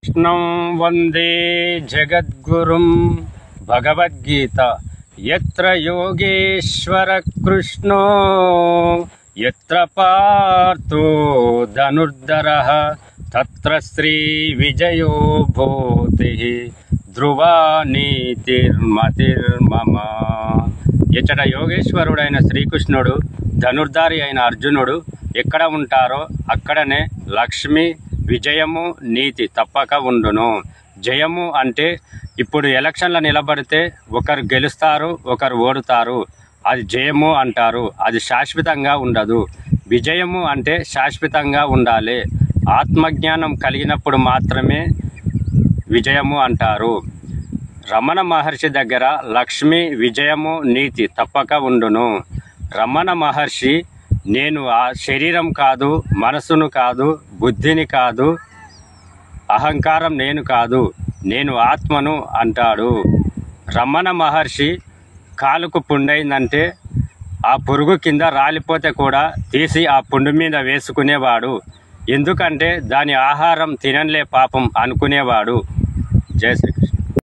कृष्णं वन्दे जगद्गुरुं भगवद्गीता यत्र योगेश्वर कृष्णो यत्र पार्थो धनुर्धरः तत्र श्रीविजयो भूतिः ध्रुवा నీతిర్మతిర్మమ। ఇచ్చట యోగేశ్వరుడైన శ్రీకృష్ణుడు ధనుర్ధారి అయిన అర్జునుడు ఎక్కడ ఉంటారో అక్కడనే లక్ష్మి విజయము నీతి తప్పక ఉండును। జయము అంటే ఇప్పుడు ఎలక్షన్ల నిలబడితే ఒకరు గెలుస్తారు ఒకరు ఓడుతారు, అది జయము అంటారు, అది శాశ్వతంగా ఉండదు। విజయము అంటే శాశ్వతంగా ఉండాలి, ఆత్మజ్ఞానం కలిగినప్పుడు మాత్రమే విజయము అంటారు। రమణ మహర్షి దగ్గర లక్ష్మి విజయము నీతి తప్పక ఉండును। రమణ మహర్షి నేను ఆ శరీరం కాదు, మనసును కాదు, బుద్ధిని కాదు, అహంకారం నేను కాదు, నేను ఆత్మను అంటాడు। రమణ మహర్షి కాలుకు పుండైందంటే ఆ పురుగు కింద రాలిపోతే కూడా తీసి ఆ పుండు మీద వేసుకునేవాడు, ఎందుకంటే దాని ఆహారం తినలే పాపం అనుకునేవాడు। జై శ్రీకృష్ణ।